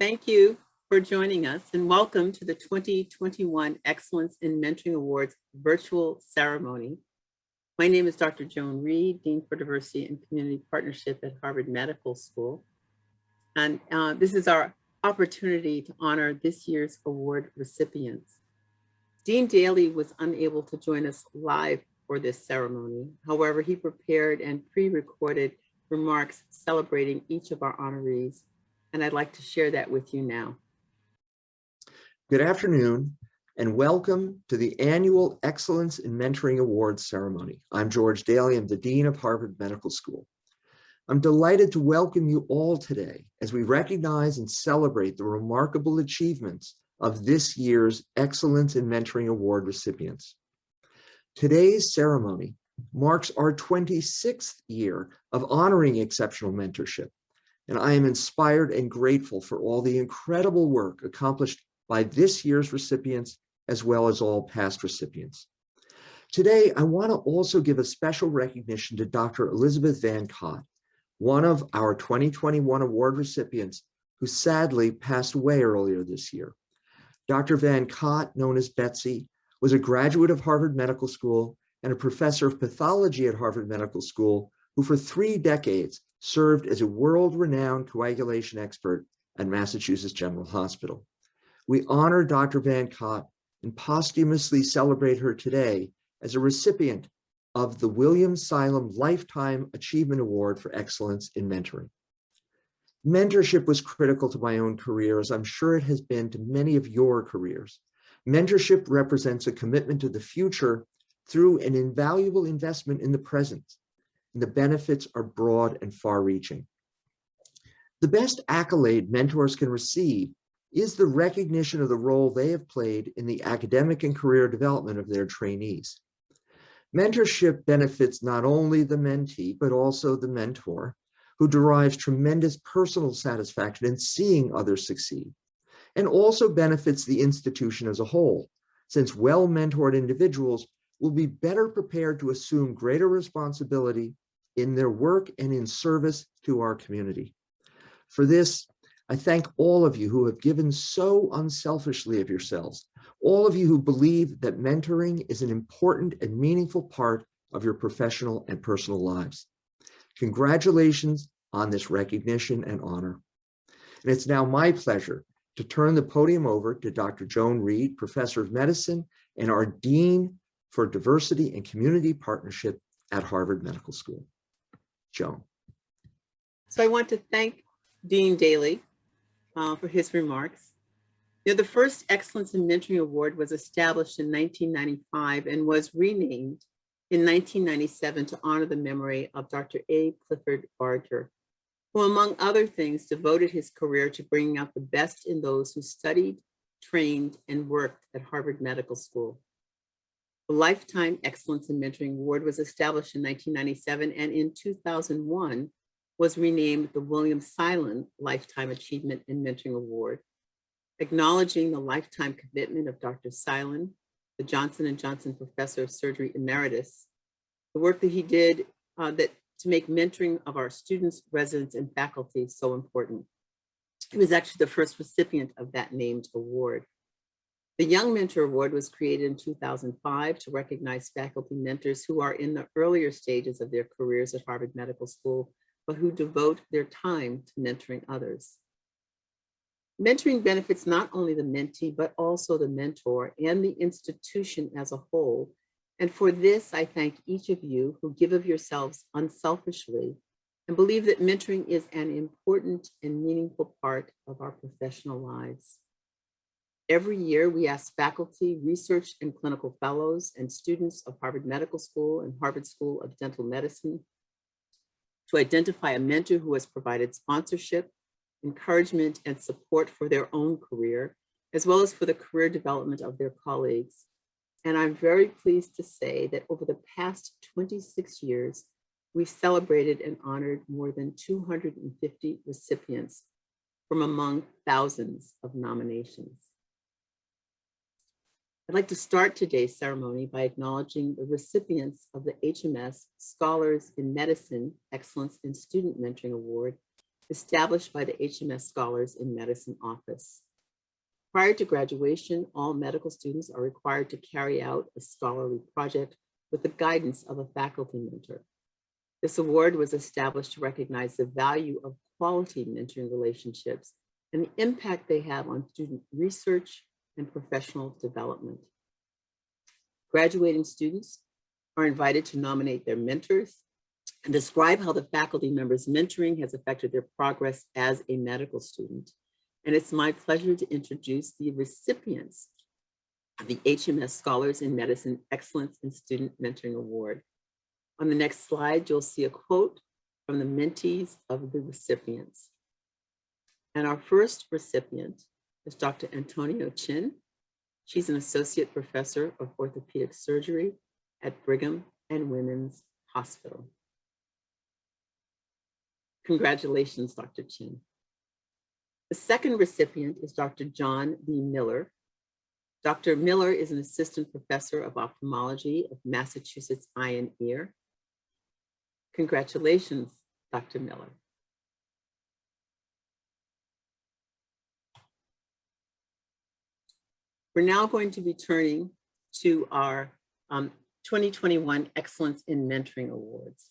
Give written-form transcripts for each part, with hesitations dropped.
Thank you for joining us and welcome to the 2021 Excellence in Mentoring Awards virtual ceremony. My name is Dr. Joan Reed, Dean for Diversity and Community Partnership at Harvard Medical School. And this is our opportunity to honor this year's award recipients. Dean Dahl was unable to join us live for this ceremony. However, he prepared and pre-recorded remarks celebrating each of our honorees, and I'd like to share that with you now. Good afternoon, and welcome to the annual Excellence in Mentoring Awards ceremony. I'm George Dahl. I'm the Dean of Harvard Medical School. I'm delighted to welcome you all today as we recognize and celebrate the remarkable achievements of this year's Excellence in Mentoring Award recipients. Today's ceremony marks our 26th year of honoring exceptional mentorship, and I am inspired and grateful for all the incredible work accomplished by this year's recipients, as well as all past recipients. Today, I want to also give a special recognition to Dr. Elizabeth Vancott, one of our 2021 award recipients who sadly passed away earlier this year. Dr. Vancott, known as Betsy, was a graduate of Harvard Medical School and a professor of pathology at Harvard Medical School, who for 3 decades served as a world-renowned coagulation expert at Massachusetts General Hospital. We honor Dr. Vancott and posthumously celebrate her today as a recipient of the William Silen Lifetime Achievement Award for Excellence in Mentoring. Mentorship was critical to my own career, as I'm sure it has been to many of your careers. Mentorship represents a commitment to the future through an invaluable investment in the present, and the benefits are broad and far-reaching. The best accolade mentors can receive is the recognition of the role they have played in the academic and career development of their trainees. Mentorship benefits not only the mentee, but also the mentor, who derives tremendous personal satisfaction in seeing others succeed, and also benefits the institution as a whole, since well-mentored individuals will be better prepared to assume greater responsibility in their work and in service to our community. For this, I thank all of you who have given so unselfishly of yourselves, all of you who believe that mentoring is an important and meaningful part of your professional and personal lives. Congratulations on this recognition and honor. And it's now my pleasure to turn the podium over to Dr. Joan Reed, Professor of Medicine and our Dean for Diversity and Community Partnership at Harvard Medical School. Joan. So I want to thank Dean Dahl for his remarks. The first Excellence in Mentoring Award was established in 1995 and was renamed in 1997 to honor the memory of Dr. A. Clifford Barger, who, among other things, devoted his career to bringing out the best in those who studied, trained, and worked at Harvard Medical School. The Lifetime Excellence in Mentoring Award was established in 1997 and in 2001 was renamed the William Silen Lifetime Achievement in Mentoring Award, acknowledging the lifetime commitment of Dr. Silen, the Johnson & Johnson Professor of Surgery Emeritus, the work that he did to make mentoring of our students, residents, and faculty so important. He was actually the first recipient of that named award. The Young Mentor Award was created in 2005 to recognize faculty mentors who are in the earlier stages of their careers at Harvard Medical School, but who devote their time to mentoring others. Mentoring benefits not only the mentee, but also the mentor and the institution as a whole. And for this, I thank each of you who give of yourselves unselfishly and believe that mentoring is an important and meaningful part of our professional lives. Every year, we ask faculty, research and clinical fellows, and students of Harvard Medical School and Harvard School of Dental Medicine to identify a mentor who has provided sponsorship, encouragement, and support for their own career, as well as for the career development of their colleagues. And I'm very pleased to say that over the past 26 years, we've celebrated and honored more than 250 recipients from among thousands of nominations. I'd like to start today's ceremony by acknowledging the recipients of the HMS Scholars in Medicine Excellence in Student Mentoring Award established by the HMS Scholars in Medicine office. Prior to graduation, all medical students are required to carry out a scholarly project with the guidance of a faculty mentor. This award was established to recognize the value of quality mentoring relationships and the impact they have on student research and professional development. Graduating students are invited to nominate their mentors and describe how the faculty members' mentoring has affected their progress as a medical student. And it's my pleasure to introduce the recipients of the HMS Scholars in Medicine Excellence in Student Mentoring Award. On the next slide, you'll see a quote from the mentees of the recipients. And our first recipient is Dr. Antonio Chin. She's an associate professor of orthopedic surgery at Brigham and Women's Hospital. Congratulations, Dr. Chin. The second recipient is Dr. John B. Miller. Dr. Miller is an assistant professor of ophthalmology of Massachusetts Eye and Ear. Congratulations, Dr. Miller. We're now going to be turning to our 2021 Excellence in Mentoring Awards.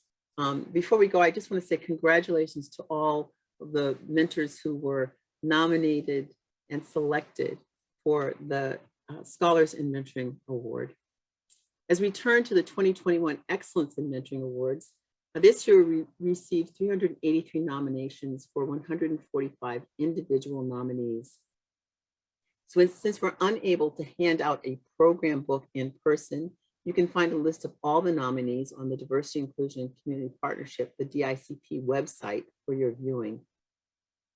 Before we go, I just want to say congratulations to all of the mentors who were nominated and selected for the Scholars in Mentoring Award. As we turn to the 2021 Excellence in Mentoring Awards, this year we received 383 nominations for 145 individual nominees. So since we're unable to hand out a program book in person, you can find a list of all the nominees on the Diversity, Inclusion, and Community Partnership, the DICP website for your viewing.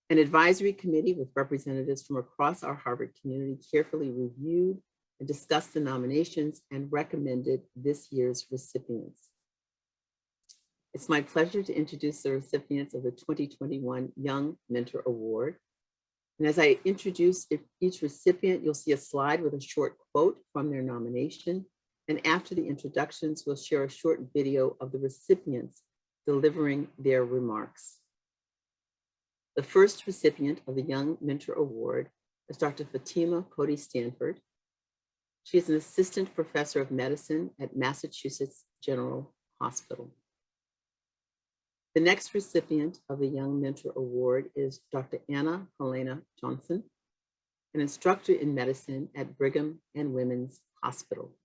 An advisory committee with representatives from across our Harvard community carefully reviewed and discussed the nominations and recommended this year's recipients. It's my pleasure to introduce the recipients of the 2021 Young Mentor Award. And as I introduce each recipient, you'll see a slide with a short quote from their nomination. And after the introductions, we'll share a short video of the recipients delivering their remarks. The first recipient of the Young Mentor Award is Dr. Fatima Cody Stanford. She is an assistant professor of medicine at Massachusetts General Hospital. The next recipient of the Young Mentor Award is Dr. Anna Helena Johnson, an instructor in medicine at Brigham and Women's Hospital.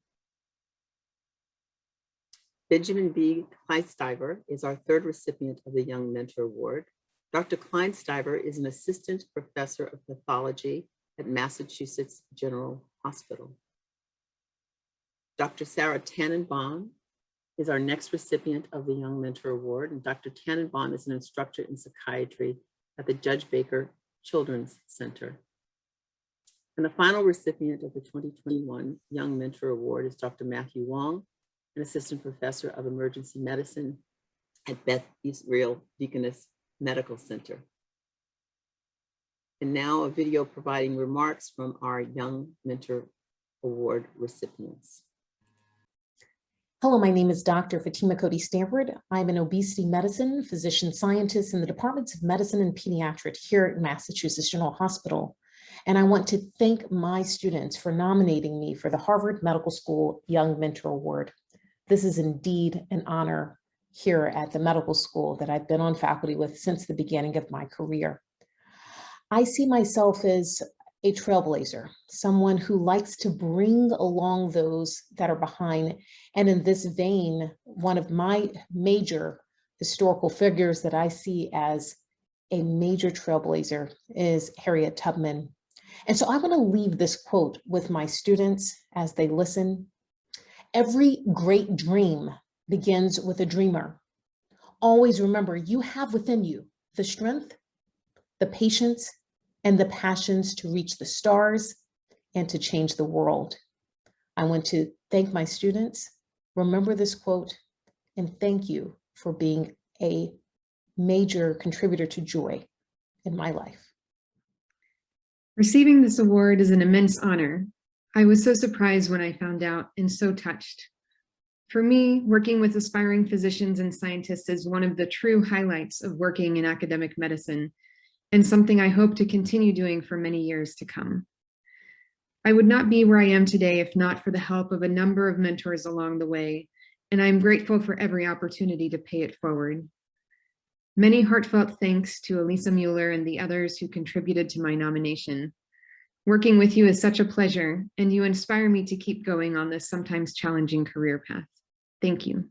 Benjamin B. Kleinstiver is our third recipient of the Young Mentor Award. Dr. Kleinstiver is an assistant professor of pathology at Massachusetts General Hospital. Dr. Sarah Tannenbaum is our next recipient of the Young Mentor Award, and Dr. Tannenbaum is an instructor in psychiatry at the Judge Baker Children's Center. And the final recipient of the 2021 Young Mentor Award is Dr. Matthew Wong, an assistant professor of emergency medicine at Beth Israel Deaconess Medical Center. And now a video providing remarks from our Young Mentor Award recipients. Hello, my name is Dr. Fatima Cody Stanford. I'm an obesity medicine physician scientist in the departments of medicine and pediatrics here at Massachusetts General Hospital. And I want to thank my students for nominating me for the Harvard Medical School Young Mentor Award. This is indeed an honor here at the medical school that I've been on faculty with since the beginning of my career. I see myself as a trailblazer, someone who likes to bring along those that are behind. And in this vein, one of my major historical figures that I see as a major trailblazer is Harriet Tubman. And so I want to leave this quote with my students as they listen. Every great dream begins with a dreamer. Always remember, you have within you the strength, the patience, and the passions to reach the stars and to change the world. I want to thank my students, remember this quote, and thank you for being a major contributor to joy in my life. Receiving this award is an immense honor. I was so surprised when I found out and so touched. For me, working with aspiring physicians and scientists is one of the true highlights of working in academic medicine, and something I hope to continue doing for many years to come. I would not be where I am today if not for the help of a number of mentors along the way, and I'm grateful for every opportunity to pay it forward. Many heartfelt thanks to Elisa Mueller and the others who contributed to my nomination. Working with you is such a pleasure, and you inspire me to keep going on this sometimes challenging career path. Thank you.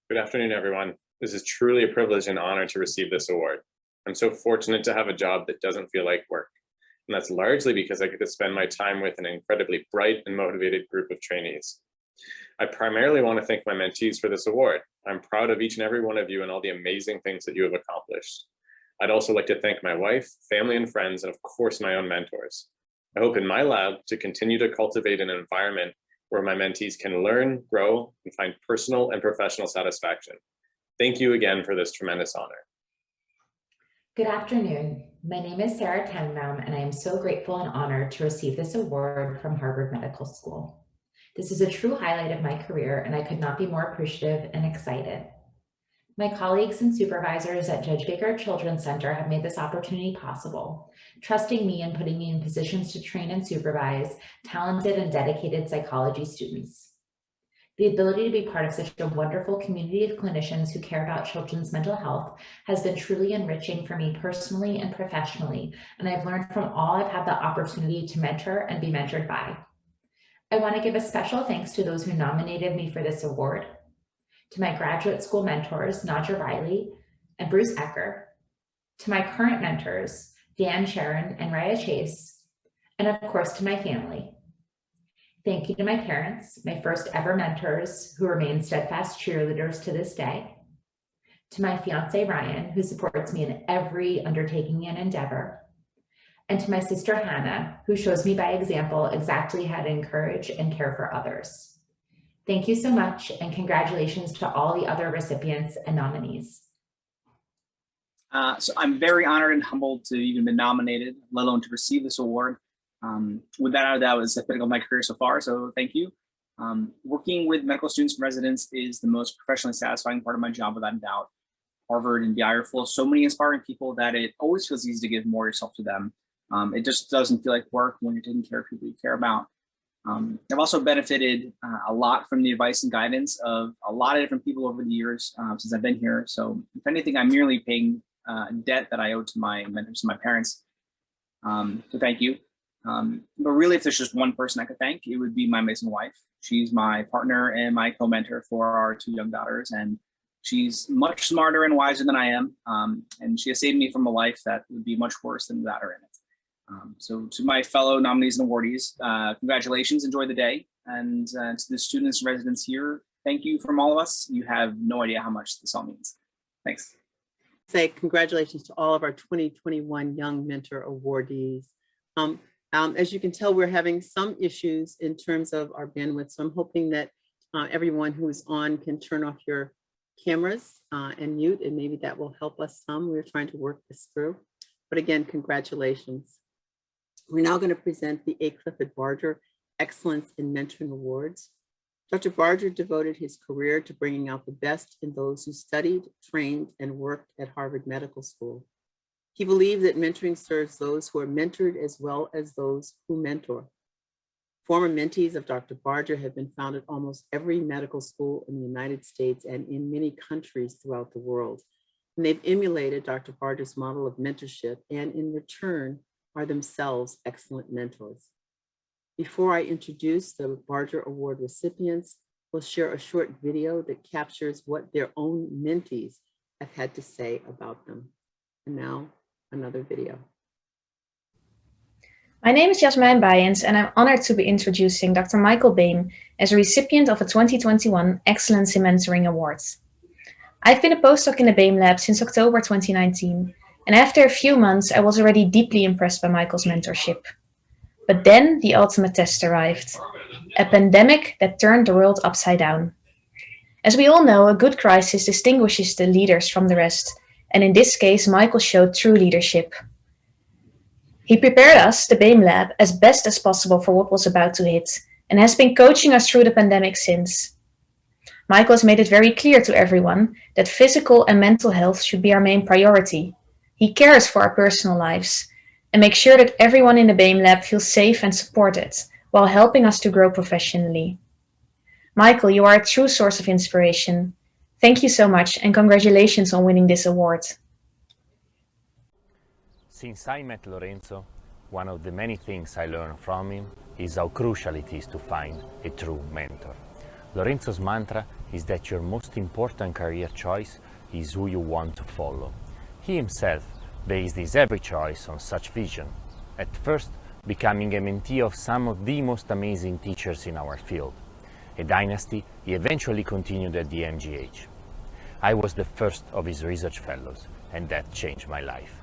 Good afternoon, everyone. This is truly a privilege and honor to receive this award. I'm so fortunate to have a job that doesn't feel like work. And that's largely because I get to spend my time with an incredibly bright and motivated group of trainees. I primarily want to thank my mentees for this award. I'm proud of each and every one of you and all the amazing things that you have accomplished. I'd also like to thank my wife, family and friends, and of course my own mentors. I hope in my lab to continue to cultivate an environment where my mentees can learn, grow, and find personal and professional satisfaction. Thank you again for this tremendous honor. Good afternoon. My name is Sarah Tenbaum, and I am so grateful and honored to receive this award from Harvard Medical School. This is a true highlight of my career, and I could not be more appreciative and excited. My colleagues and supervisors at Judge Baker Children's Center have made this opportunity possible, trusting me and putting me in positions to train and supervise talented and dedicated psychology students. The ability to be part of such a wonderful community of clinicians who care about children's mental health has been truly enriching for me personally and professionally, and I've learned from all I've had the opportunity to mentor and be mentored by. I want to give a special thanks to those who nominated me for this award, to my graduate school mentors, Nadja Riley and Bruce Ecker, to my current mentors, Dan Sharon and Raya Chase, and of course to my family. Thank you to my parents, my first ever mentors who remain steadfast cheerleaders to this day, to my fiance Ryan, who supports me in every undertaking and endeavor, and to my sister Hannah, who shows me by example exactly how to encourage and care for others. Thank you so much, and congratulations to all the other recipients and nominees. So I'm very honored and humbled to even been nominated, let alone to receive this award. That was the pinnacle of my career so far, so thank you. Working with medical students and residents is the most professionally satisfying part of my job, without a doubt. Harvard and BI are full of so many inspiring people that it always feels easy to give more yourself to them. It just doesn't feel like work when you're taking care of people you care about. I've also benefited a lot from the advice and guidance of a lot of different people over the years since I've been here. So if anything, I'm merely paying debt that I owe to my mentors and my parents. So thank you. But really, if there's just one person I could thank, it would be my amazing wife. She's my partner and my co-mentor for our two young daughters, and she's much smarter and wiser than I am. And she has saved me from a life that would be much worse than without her in it. So to my fellow nominees and awardees, congratulations, enjoy the day. And to the students and residents here, thank you from all of us. You have no idea how much this all means. Thanks. Say congratulations to all of our 2021 Young Mentor awardees. As you can tell, we're having some issues in terms of our bandwidth. So I'm hoping that everyone who's on can turn off your cameras and mute, and maybe that will help us some. We're trying to work this through. But again, congratulations. We're now going to present the A. Clifford Barger Excellence in Mentoring Awards. Dr. Barger devoted his career to bringing out the best in those who studied, trained, and worked at Harvard Medical School. He believed that mentoring serves those who are mentored as well as those who mentor. Former mentees of Dr. Barger have been found at almost every medical school in the United States and in many countries throughout the world. And they've emulated Dr. Barger's model of mentorship and in return are themselves excellent mentors. Before I introduce the Barger Award recipients, we'll share a short video that captures what their own mentees have had to say about them. And now, another video. My name is Jasmine and I'm honored to be introducing Dr. Michael Bain as a recipient of a 2021 Excellence in Mentoring Awards. I've been a postdoc in the BAME lab since October 2019, and after a few months, I was already deeply impressed by Michael's mentorship. But then the ultimate test arrived, a pandemic that turned the world upside down. As we all know, a good crisis distinguishes the leaders from the rest, and in this case, Michael showed true leadership. He prepared us, the BAME lab, as best as possible for what was about to hit, and has been coaching us through the pandemic since. Michael has made it very clear to everyone that physical and mental health should be our main priority. He cares for our personal lives and makes sure that everyone in the BAME lab feels safe and supported while helping us to grow professionally. Michael, you are a true source of inspiration. Thank you so much and congratulations on winning this award. Since I met Lorenzo, one of the many things I learned from him is how crucial it is to find a true mentor. Lorenzo's mantra is that your most important career choice is who you want to follow. He himself based his every choice on such vision, at first becoming a mentee of some of the most amazing teachers in our field, a dynasty he eventually continued at the MGH. I was the first of his research fellows, and that changed my life.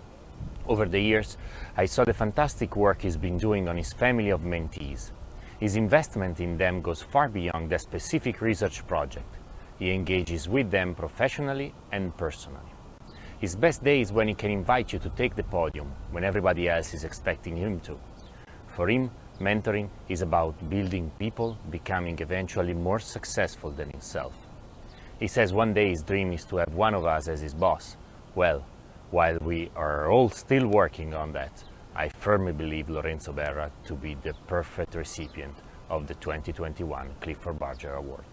Over the years, I saw the fantastic work he's been doing on his family of mentees. His investment in them goes far beyond the specific research project. He engages with them professionally and personally. His best day is when he can invite you to take the podium when everybody else is expecting him to. For him, mentoring is about building people becoming eventually more successful than himself. He says one day his dream is to have one of us as his boss. Well, while we are all still working on that, I firmly believe Lorenzo Berra to be the perfect recipient of the 2021 Clifford Barger Award.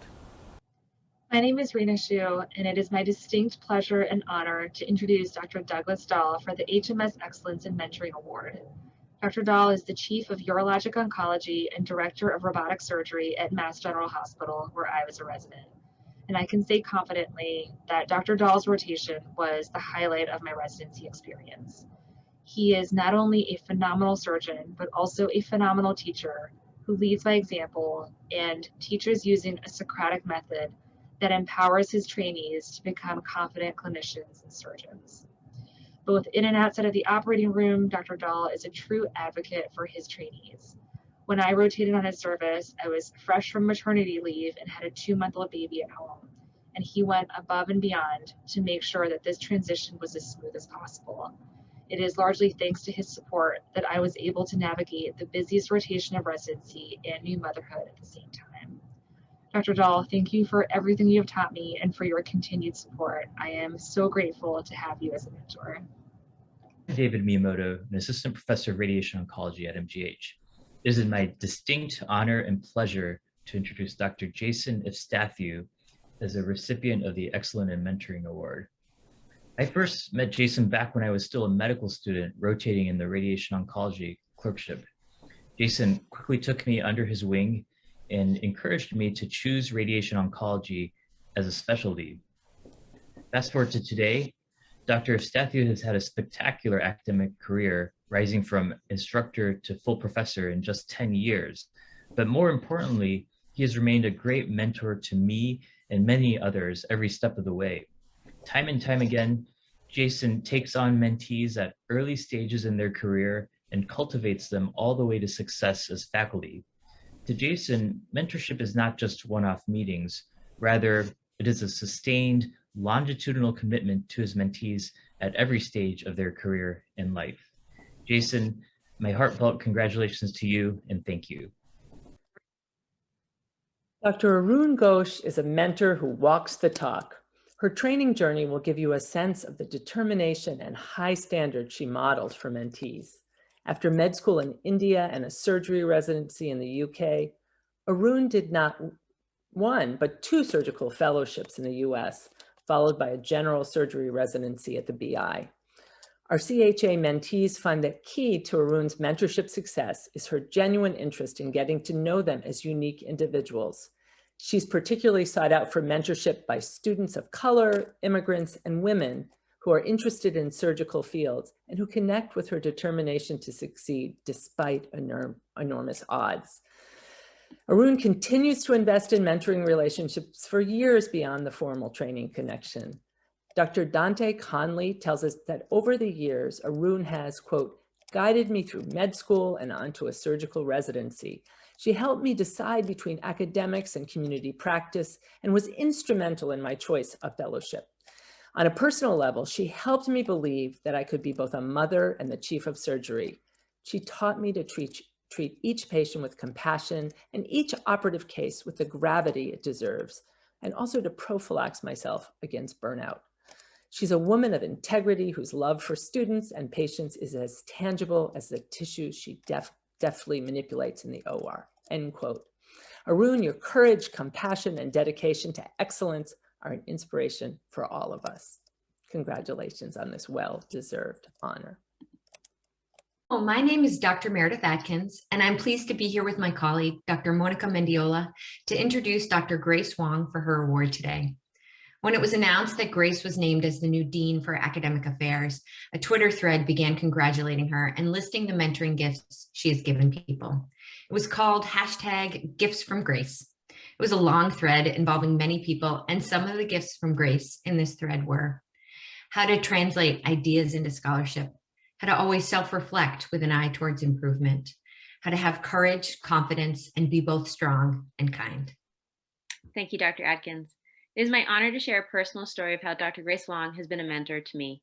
My name is Rena Shu, and it is my distinct pleasure and honor to introduce Dr. Douglas Dahl for the HMS Excellence in Mentoring Award. Dr. Dahl is the Chief of Urologic Oncology and Director of Robotic Surgery at Mass General Hospital, where I was a resident. And I can say confidently that Dr. Dahl's rotation was the highlight of my residency experience. He is not only a phenomenal surgeon, but also a phenomenal teacher who leads by example and teaches using a Socratic method that empowers his trainees to become confident clinicians and surgeons. Both in and outside of the operating room, Dr. Dahl is a true advocate for his trainees. When I rotated on his service, I was fresh from maternity leave and had a 2-month-old baby at home. And he went above and beyond to make sure that this transition was as smooth as possible. It is largely thanks to his support that I was able to navigate the busiest rotation of residency and new motherhood at the same time. Dr. Dahl, thank you for everything you have taught me and for your continued support. I am so grateful to have you as a mentor. David Miyamoto, an assistant professor of radiation oncology at MGH. It is my distinct honor and pleasure to introduce Dr. Jason Efstathiou as a recipient of the Excellent in Mentoring Award. I first met Jason back when I was still a medical student rotating in the radiation oncology clerkship. Jason quickly took me under his wing and encouraged me to choose radiation oncology as a specialty. Fast forward to today, Dr. Efstathiou has had a spectacular academic career, rising from instructor to full professor in just 10 years. But more importantly, he has remained a great mentor to me and many others every step of the way. Time and time again, Jason takes on mentees at early stages in their career and cultivates them all the way to success as faculty. To Jason, mentorship is not just one-off meetings. Rather, it is a sustained, longitudinal commitment to his mentees at every stage of their career and life. Jason, my heartfelt congratulations to you and thank you. Dr. Arun Ghosh is a mentor who walks the talk. Her training journey will give you a sense of the determination and high standards she modeled for mentees. After med school in India and a surgery residency in the UK, Arun did not one, but 2 surgical fellowships in the US, followed by a general surgery residency at the BI. Our CHA mentees find that key to Arun's mentorship success is her genuine interest in getting to know them as unique individuals. She's particularly sought out for mentorship by students of color, immigrants, and women who are interested in surgical fields and who connect with her determination to succeed despite enormous odds. Arun continues to invest in mentoring relationships for years beyond the formal training connection. Dr. Dante Conley tells us that over the years, Arun has, quote, guided me through med school and onto a surgical residency. She helped me decide between academics and community practice and was instrumental in my choice of fellowship. On a personal level, she helped me believe that I could be both a mother and the chief of surgery. She taught me to treat each patient with compassion and each operative case with the gravity it deserves, and also to prophylax myself against burnout. She's a woman of integrity whose love for students and patients is as tangible as the tissue she deftly manipulates in the OR, end quote. Arun, your courage, compassion, and dedication to excellence are an inspiration for all of us. Congratulations on this well-deserved honor. Oh, my name is Dr. Meredith Atkins, and I'm pleased to be here with my colleague, Dr. Monica Mendiola, to introduce Dr. Grace Wong for her award today. When it was announced that Grace was named as the new Dean for Academic Affairs, a Twitter thread began congratulating her and listing the mentoring gifts she has given people. It was called #GiftsFromGrace. It was a long thread involving many people, and some of the gifts from Grace in this thread were how to translate ideas into scholarship, how to always self-reflect with an eye towards improvement, how to have courage, confidence, and be both strong and kind. Thank you, Dr. Atkins. It is my honor to share a personal story of how Dr. Grace Wong has been a mentor to me.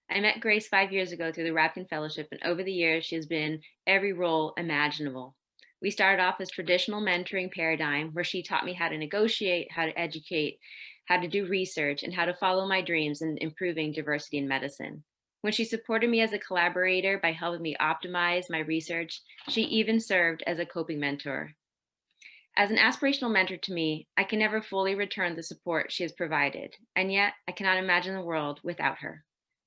I met Grace 5 years ago through the Rapkin Fellowship, and over the years, she has been every role imaginable. We started off as traditional mentoring paradigm, where she taught me how to negotiate, how to educate, how to do research, and how to follow my dreams in improving diversity in medicine. When she supported me as a collaborator by helping me optimize my research, she even served as a coping mentor. As an aspirational mentor to me, I can never fully return the support she has provided, and yet I cannot imagine the world without her.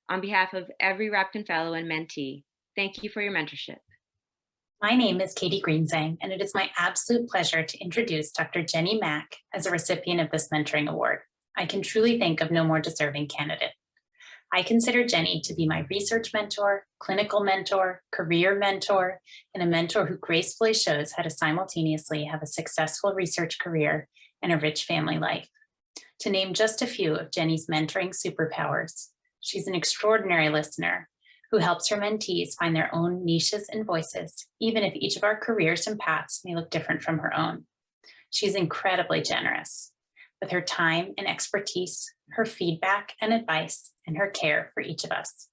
On behalf of every Rapkin Fellow and mentee, thank you for your mentorship. My name is Katie Greensang, and it is my absolute pleasure to introduce Dr. Jenny Mack as a recipient of this mentoring award. I can truly think of no more deserving candidate. I consider Jenny to be my research mentor, clinical mentor, career mentor, and a mentor who gracefully shows how to simultaneously have a successful research career and a rich family life. To name just a few of Jenny's mentoring superpowers, she's an extraordinary listener who helps her mentees find their own niches and voices, even if each of our careers and paths may look different from her own. She's incredibly generous with her time and expertise, her feedback and advice, and her care for each of us.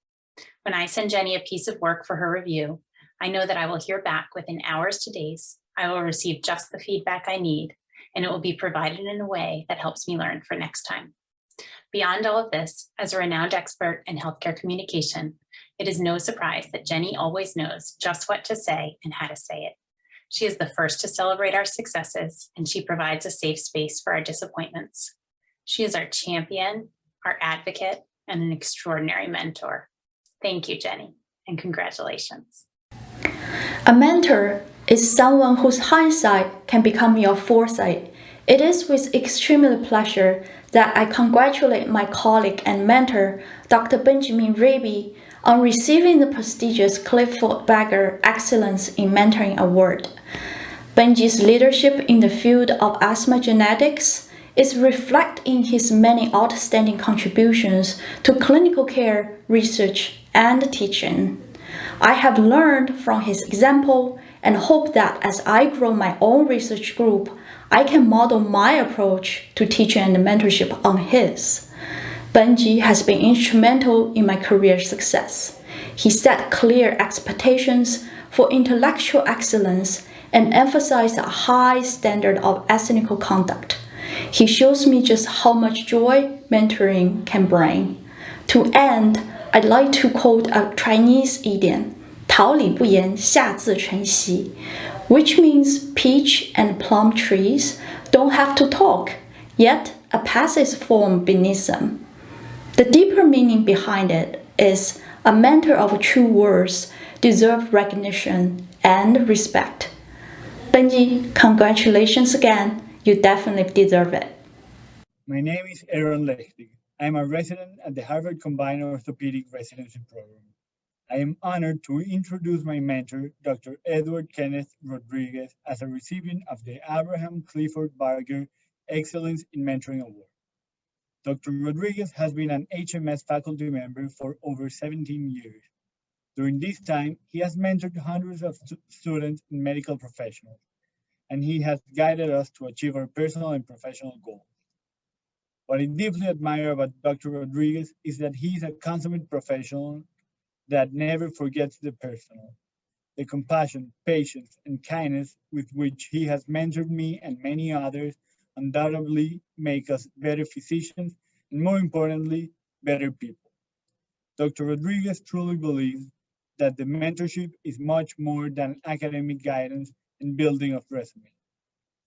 When I send Jenny a piece of work for her review, I know that I will hear back within hours to days. I will receive just the feedback I need, and it will be provided in a way that helps me learn for next time. Beyond all of this, as a renowned expert in healthcare communication, it is no surprise that Jenny always knows just what to say and how to say it. She is the first to celebrate our successes, and she provides a safe space for our disappointments. She is our champion, our advocate, and an extraordinary mentor. Thank you, Jenny, and congratulations. A mentor is someone whose hindsight can become your foresight. It is with extreme pleasure that I congratulate my colleague and mentor, Dr. Benjamin Raby, on receiving the prestigious Clifford Barger Excellence in Mentoring Award. Benji's leadership in the field of asthma genetics is reflected in his many outstanding contributions to clinical care, research, and teaching. I have learned from his example and hope that as I grow my own research group, I can model my approach to teaching and mentorship on his. Benji has been instrumental in my career success. He set clear expectations for intellectual excellence and emphasized a high standard of ethical conduct. He shows me just how much joy mentoring can bring. To end, I'd like to quote a Chinese idiom, 桃李不言，下自成蹊, which means peach and plum trees don't have to talk, yet a passage forms beneath them. The deeper meaning behind it is a mentor of true words deserve recognition and respect. Benji, congratulations again. You definitely deserve it. My name is Aaron Lechtig. I am a resident at the Harvard Combined Orthopedic Residency Program. I am honored to introduce my mentor, Dr. Edward Kenneth Rodriguez, as a recipient of the Abraham Clifford Barger Excellence in Mentoring Award. Dr. Rodriguez has been an HMS faculty member for over 17 years. During this time, he has mentored hundreds of students and medical professionals, and he has guided us to achieve our personal and professional goals. What I deeply admire about Dr. Rodriguez is that he is a consummate professional that never forgets the personal. The compassion, patience, and kindness with which he has mentored me and many others undoubtedly make us better physicians and, more importantly, better people. Dr. Rodriguez truly believes that the mentorship is much more than academic guidance and building of resume.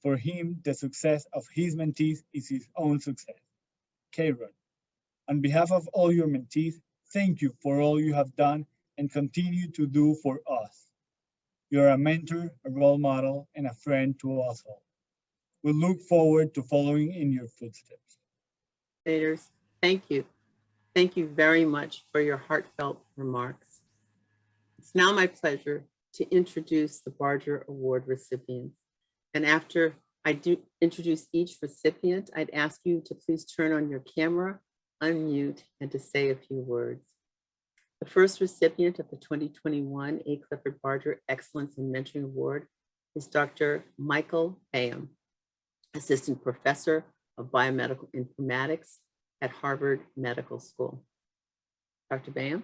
For him, the success of his mentees is his own success. K-Rod, on behalf of all your mentees, thank you for all you have done and continue to do for us. You're a mentor, a role model, and a friend to us all. We look forward to following in your footsteps. Senators, thank you. Thank you very much for your heartfelt remarks. It's now my pleasure to introduce the Barger Award recipients. And after I do introduce each recipient, I'd ask you to please turn on your camera, unmute, and to say a few words. The first recipient of the 2021 A. Clifford Barger Excellence in Mentoring Award is Dr. Michael Bayham, Assistant Professor of Biomedical Informatics at Harvard Medical School. Dr. Bayham.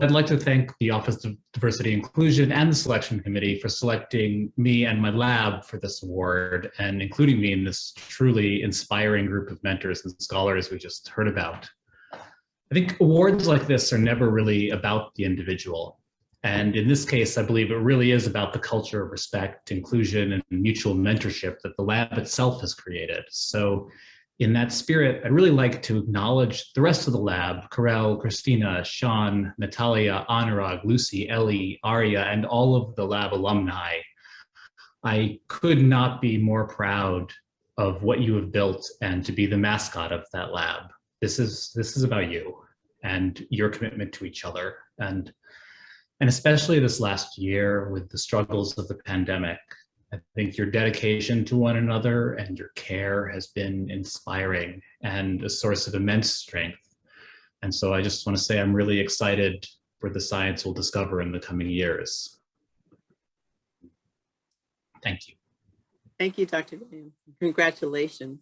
I'd like to thank the Office of Diversity and Inclusion and the Selection Committee for selecting me and my lab for this award and including me in this truly inspiring group of mentors and scholars we just heard about. I think awards like this are never really about the individual. And in this case, I believe it really is about the culture of respect, inclusion, and mutual mentorship that the lab itself has created. So in that spirit, I'd really like to acknowledge the rest of the lab, Karel, Christina, Sean, Natalia, Anurag, Lucy, Ellie, Arya, and all of the lab alumni. I could not be more proud of what you have built and to be the mascot of that lab. This is about you and your commitment to each other. And especially this last year with the struggles of the pandemic, I think your dedication to one another and your care has been inspiring and a source of immense strength. And so I just want to say I'm really excited for the science we'll discover in the coming years. Thank you. Thank you, Dr. Bayham. Congratulations.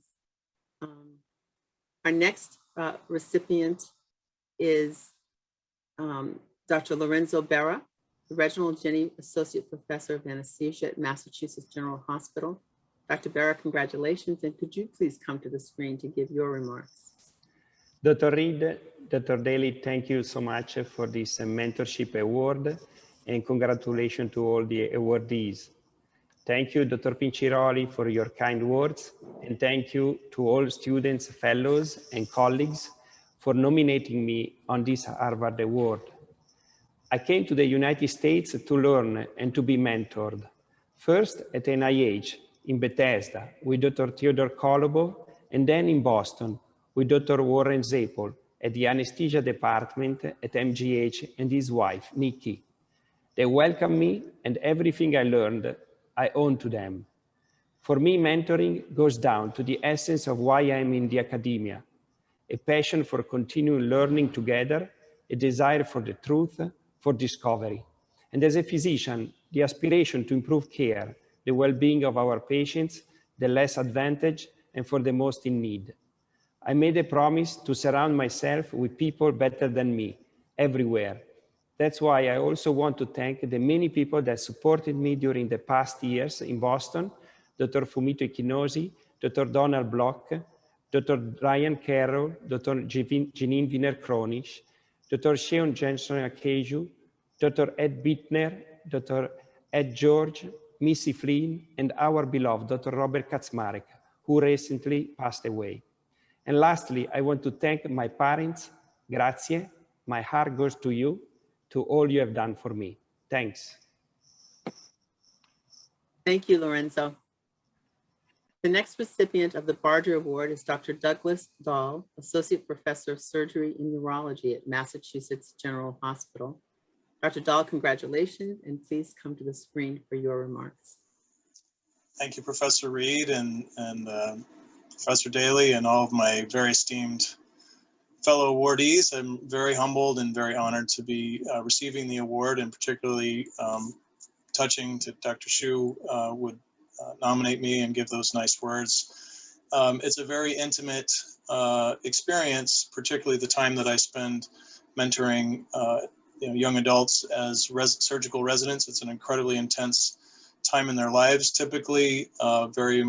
Our next recipient is Dr. Lorenzo Berra, Reginald Jenny Associate Professor of Anesthesia at Massachusetts General Hospital. Dr. Berra, congratulations, and could you please come to the screen to give your remarks? Dr. Reed, Dr. Daly, thank you so much for this mentorship award, and congratulations to all the awardees. Thank you, Dr. Pinciroli, for your kind words, and thank you to all students, fellows, and colleagues for nominating me on this Harvard Award. I came to the United States to learn and to be mentored. First at NIH in Bethesda with Dr. Theodore Kolobo, and then in Boston with Dr. Warren Zapol at the anesthesia department at MGH and his wife, Nikki. They welcomed me, and everything I learned, I owe to them. For me, mentoring goes down to the essence of why I'm in the academia: a passion for continuing learning together, a desire for the truth, for discovery. And as a physician, the aspiration to improve care, the well-being of our patients, the less advantaged, and for the most in need. I made a promise to surround myself with people better than me, everywhere. That's why I also want to thank the many people that supported me during the past years in Boston: Dr. Fumito Ikinosi, Dr. Donald Block, Dr. Ryan Carroll, Dr. Janine Wiener-Kronisch, Dr. Sheon Jensen Akeju, Dr. Ed Bittner, Dr. Ed George, Missy Flynn, and our beloved Dr. Robert Kaczmarek, who recently passed away. And lastly, I want to thank my parents. Grazie. My heart goes to you, to all you have done for me. Thanks. Thank you, Lorenzo. The next recipient of the Barger Award is Dr. Douglas Dahl, Associate Professor of Surgery and Urology at Massachusetts General Hospital. Dr. Dahl, congratulations, and please come to the screen for your remarks. Thank you, Professor Reed and Professor Daly, and all of my very esteemed fellow awardees. I'm very humbled and very honored to be receiving the award, and particularly touching to Dr. Shu would nominate me and give those nice words. It's a very intimate experience, particularly the time that I spend mentoring young adults as surgical residents. It's an incredibly intense time in their lives, typically very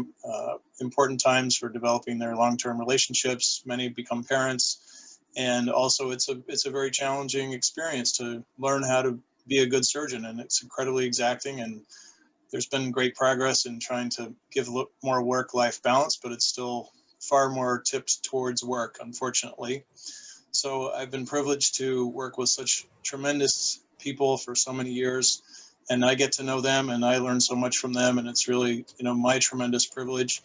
important times for developing their long-term relationships. Many become parents, and also it's a very challenging experience to learn how to be a good surgeon, and it's incredibly exacting. And there's been great progress in trying to give more work-life balance, but it's still far more tipped towards work, unfortunately. So I've been privileged to work with such tremendous people for so many years, and I get to know them and I learn so much from them, and it's really, my tremendous privilege.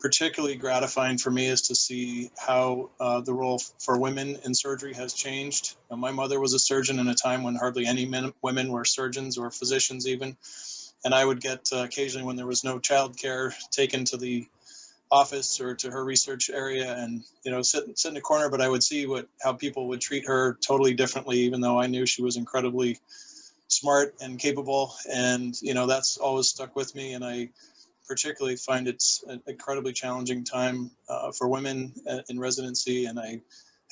Particularly gratifying for me is to see how the role for women in surgery has changed. My mother was a surgeon in a time when hardly any women were surgeons or physicians even, and I would get occasionally, when there was no childcare, taken to the office or to her research area and sit in a corner, but I would see how people would treat her totally differently, even though I knew she was incredibly smart and capable. And that's always stuck with me, and I particularly find it's an incredibly challenging time for women in residency, and I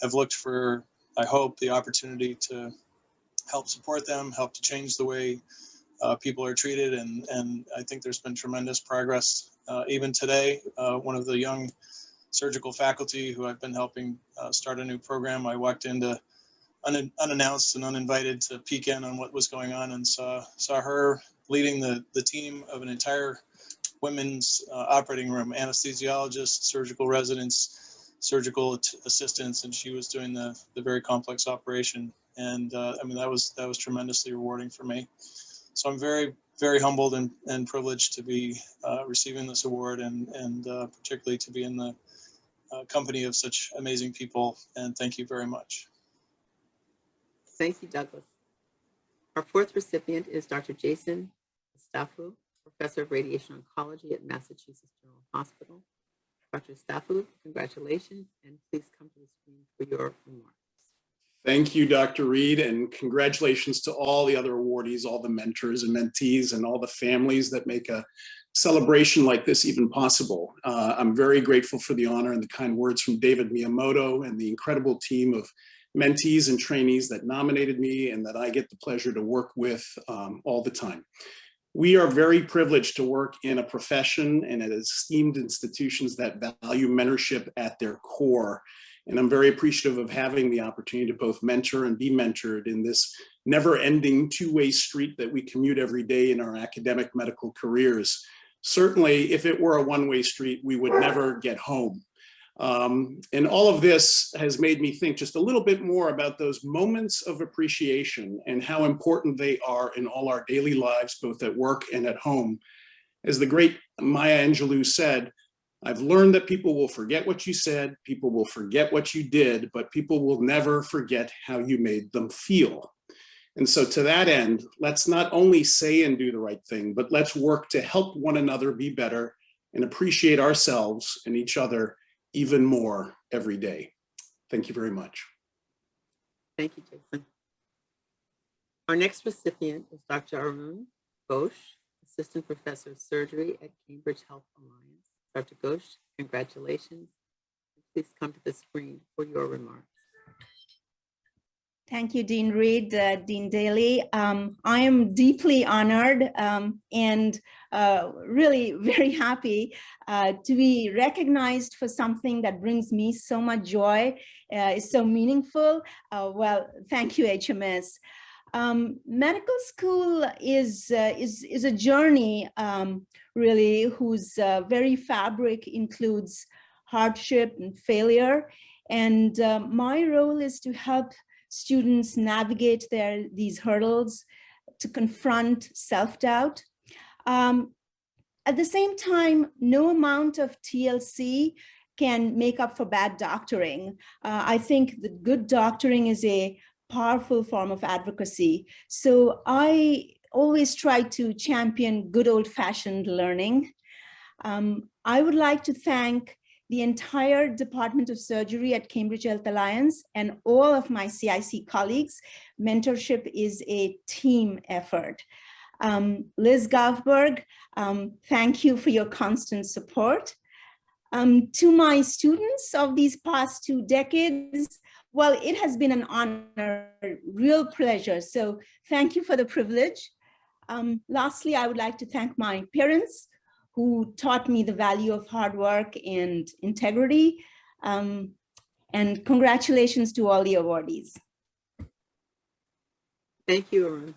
have looked for, I hope, the opportunity to help support them, help to change the way people are treated, and I think there's been tremendous progress. Even today, one of the young surgical faculty who I've been helping start a new program, I walked into unannounced and uninvited to peek in on what was going on, and saw her leading the team of an entire women's operating room, anesthesiologists, surgical residents, surgical assistants, and she was doing the very complex operation. And that was tremendously rewarding for me. So I'm very, very humbled and privileged to be receiving this award, and particularly to be in the company of such amazing people. And thank you very much. Thank you, Douglas. Our fourth recipient is Dr. Jason Stafu, Professor of Radiation Oncology at Massachusetts General Hospital. Dr. Stafu, congratulations, and please come to the screen for your remarks. Thank you, Dr. Reed, and congratulations to all the other awardees, all the mentors and mentees, and all the families that make a celebration like this even possible. I'm very grateful for the honor and the kind words from David Miyamoto and the incredible team of mentees and trainees that nominated me and that I get the pleasure to work with all the time. We are very privileged to work in a profession and at esteemed institutions that value mentorship at their core. And I'm very appreciative of having the opportunity to both mentor and be mentored in this never-ending two-way street that we commute every day in our academic medical careers. Certainly, if it were a one-way street, we would never get home. And all of this has made me think just a little bit more about those moments of appreciation and how important they are in all our daily lives, both at work and at home. As the great Maya Angelou said, I've learned that people will forget what you said, people will forget what you did, but people will never forget how you made them feel. And so to that end, let's not only say and do the right thing, but let's work to help one another be better and appreciate ourselves and each other even more every day. Thank you very much. Thank you, Jason. Our next recipient is Dr. Arun Ghosh, Assistant Professor of Surgery at Cambridge Health Alliance. Dr. Ghosh, congratulations. Please come to the screen for your remarks. Thank you, Dean Reed, Dean Daly. I am deeply honored and really very happy to be recognized for something that brings me so much joy, is so meaningful. Well, thank you, HMS. Medical school is a journey, really, whose very fabric includes hardship and failure. And my role is to help students navigate these hurdles, to confront self-doubt. At the same time, no amount of TLC can make up for bad doctoring. I think that good doctoring is a powerful form of advocacy. So I always try to champion good old-fashioned learning. I would like to thank the entire Department of Surgery at Cambridge Health Alliance and all of my CIC colleagues. Mentorship is a team effort. Liz Govberg, thank you for your constant support. To my students of these past 2 decades, Well, it has been an honor, real pleasure. So thank you for the privilege. Lastly, I would like to thank my parents who taught me the value of hard work and integrity. And congratulations to all the awardees. Thank you, Arun.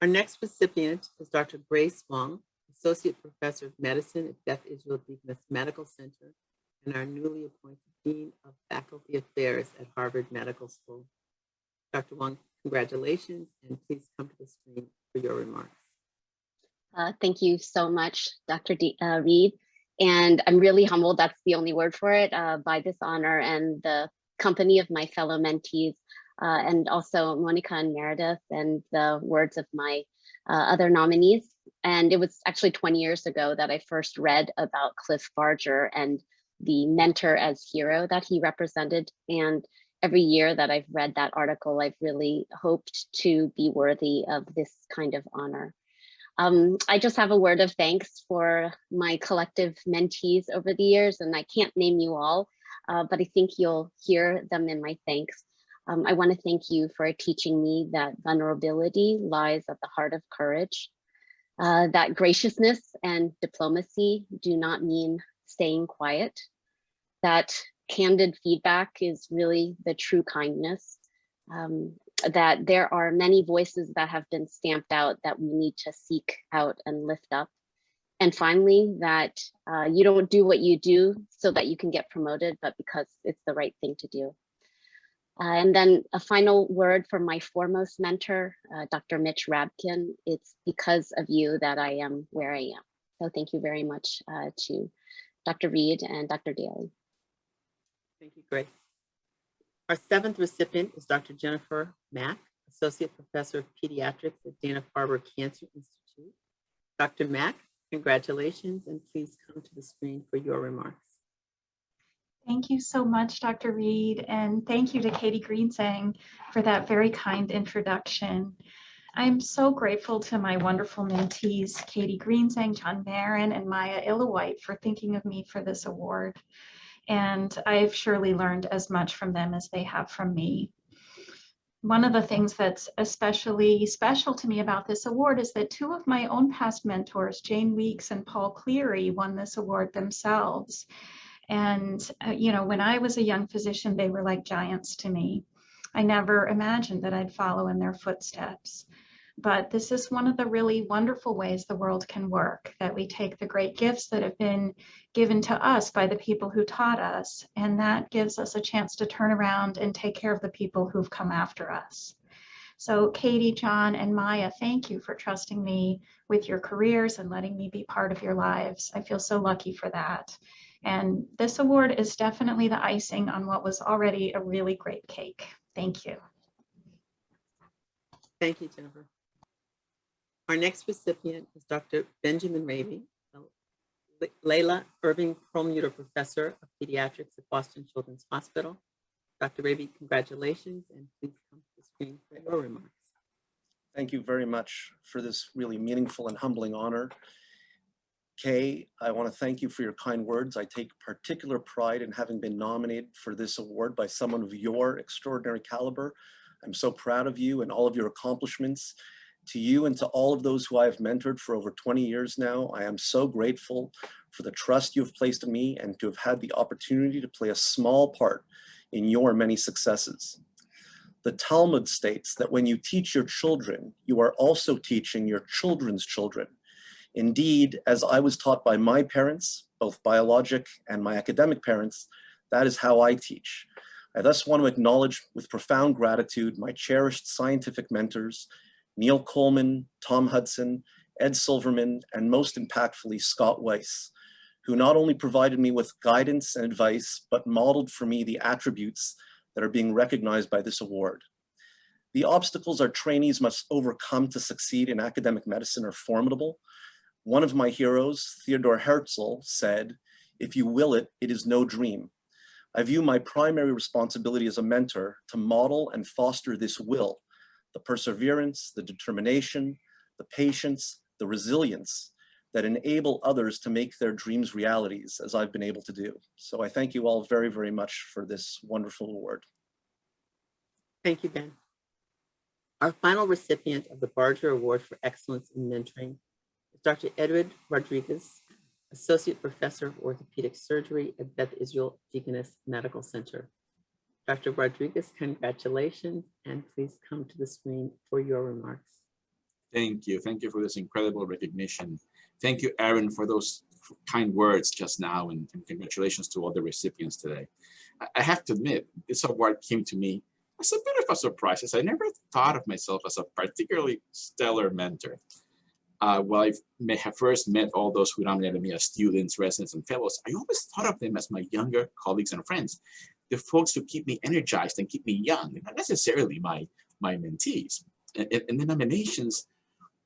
Our next recipient is Dr. Grace Wong, Associate Professor of Medicine at Beth Israel Deaconess Medical Center and our newly appointed Dean of Faculty Affairs at Harvard Medical School. Dr. Wong, congratulations, and please come to the screen for your remarks. Thank you so much, Dr. Reed. And I'm really humbled, that's the only word for it, by this honor and the company of my fellow mentees, and also Monica and Meredith and the words of my other nominees. And it was actually 20 years ago that I first read about Cliff Barger and the mentor as hero that he represented. And every year that I've read that article, I've really hoped to be worthy of this kind of honor. I just have a word of thanks for my collective mentees over the years, and I can't name you all, but I think you'll hear them in my thanks. I want to thank you for teaching me that vulnerability lies at the heart of courage, that graciousness and diplomacy do not mean staying quiet, that candid feedback is really the true kindness, that there are many voices that have been stamped out that we need to seek out and lift up. And finally, that you don't do what you do so that you can get promoted, but because it's the right thing to do. And then a final word from my foremost mentor, Dr. Mitch Rabkin. It's because of you that I am where I am. So thank you very much to Dr. Reed and Dr. Daly. Thank you, Grace. Our seventh recipient is Dr. Jennifer Mack, Associate Professor of Pediatrics at Dana-Farber Cancer Institute. Dr. Mack, congratulations, and please come to the screen for your remarks. Thank you so much, Dr. Reed, and thank you to Katie Greensang for that very kind introduction. I'm so grateful to my wonderful mentees, Katie Greensang, John Marin, and Maya Illowhite for thinking of me for this award. And I've surely learned as much from them as they have from me. One of the things that's especially special to me about this award is that two of my own past mentors, Jane Weeks and Paul Cleary, won this award themselves. And, you know, when I was a young physician, they were like giants to me. I never imagined that I'd follow in their footsteps. But this is one of the really wonderful ways the world can work, that we take the great gifts that have been given to us by the people who taught us, and that gives us a chance to turn around and take care of the people who've come after us. So Katie, John, and Maya, thank you for trusting me with your careers and letting me be part of your lives. I feel so lucky for that. And this award is definitely the icing on what was already a really great cake. Thank you. Thank you, Jennifer. Our next recipient is Dr. Benjamin Raby, Layla Irving Perlmutter Professor of Pediatrics at Boston Children's Hospital. Dr. Raby, congratulations, and please come to the screen for your remarks. Thank you very much for this really meaningful and humbling honor. Kay, I want to thank you for your kind words. I take particular pride in having been nominated for this award by someone of your extraordinary caliber. I'm so proud of you and all of your accomplishments. To you and to all of those who I have mentored for over 20 years now, I am so grateful for the trust you have placed in me and to have had the opportunity to play a small part in your many successes. The Talmud states that when you teach your children, you are also teaching your children's children. Indeed, as I was taught by my parents, both biologic and my academic parents, that is how I teach. I thus want to acknowledge with profound gratitude my cherished scientific mentors, Neil Coleman, Tom Hudson, Ed Silverman, and most impactfully, Scott Weiss, who not only provided me with guidance and advice, but modeled for me the attributes that are being recognized by this award. The obstacles our trainees must overcome to succeed in academic medicine are formidable. One of my heroes, Theodore Herzl, said, "If you will it, it is no dream." I view my primary responsibility as a mentor to model and foster this will, the perseverance, the determination, the patience, the resilience that enable others to make their dreams realities, as I've been able to do. So I thank you all very, very much for this wonderful award. Thank you, Ben. Our final recipient of the Barger Award for Excellence in Mentoring is Dr. Edward Rodriguez, Associate Professor of Orthopedic Surgery at Beth Israel Deaconess Medical Center. Dr. Rodriguez, congratulations, and please come to the screen for your remarks. Thank you. Thank you for this incredible recognition. Thank you, Aaron, for those kind words just now, and congratulations to all the recipients today. I have to admit, this award came to me as a bit of a surprise, as I never thought of myself as a particularly stellar mentor. While I have first met all those who nominated me as students, residents, and fellows, I always thought of them as my younger colleagues and friends, the folks who keep me energized and keep me young, not necessarily my mentees. In the nominations,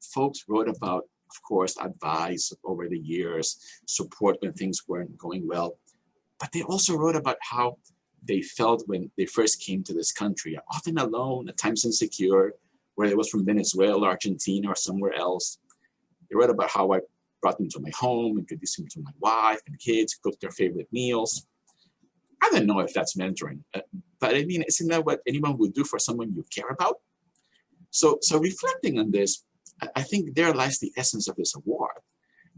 folks wrote about, of course, advice over the years, support when things weren't going well, but they also wrote about how they felt when they first came to this country, often alone, at times insecure, whether it was from Venezuela, Argentina, or somewhere else. They wrote about how I brought them to my home, introduced them to my wife and kids, cooked their favorite meals. I don't know if that's mentoring, but I mean, isn't that what anyone would do for someone you care about? So reflecting on this, I think there lies the essence of this award.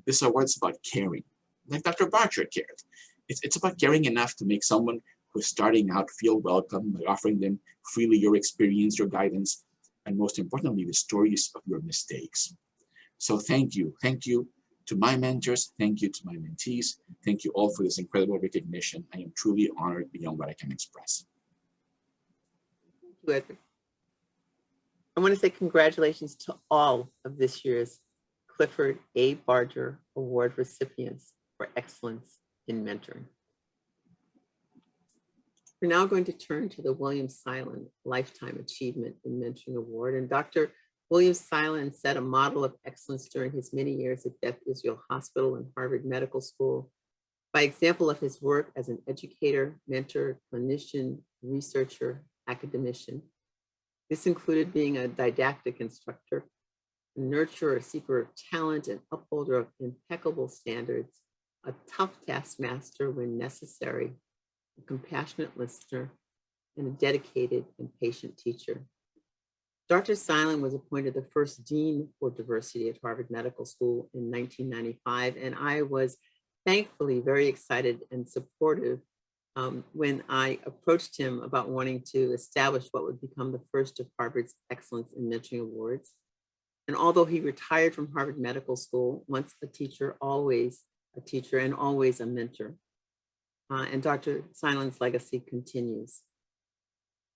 This award's about caring, like Dr. Barger cared. It's about caring enough to make someone who's starting out feel welcome by offering them freely your experience, your guidance, and most importantly, the stories of your mistakes. So thank you to my mentors, thank you to my mentees, thank you all for this incredible recognition. I am truly honored beyond what I can express. Thank you, Edward. I want to say congratulations to all of this year's Clifford A. Barger Award recipients for excellence in mentoring. We're now going to turn to the William Silen Lifetime Achievement in Mentoring Award. And Dr. William Silen set a model of excellence during his many years at Beth Israel Hospital and Harvard Medical School by example of his work as an educator, mentor, clinician, researcher, academician. This included being a didactic instructor, a nurturer, seeker of talent, and upholder of impeccable standards, a tough taskmaster when necessary, a compassionate listener, and a dedicated and patient teacher. Dr. Silen was appointed the first dean for diversity at Harvard Medical School in 1995, and I was thankfully very excited and supportive when I approached him about wanting to establish what would become the first of Harvard's Excellence in Mentoring Awards. And although he retired from Harvard Medical School, once a teacher, always a teacher, and always a mentor. And Dr. Silen's legacy continues.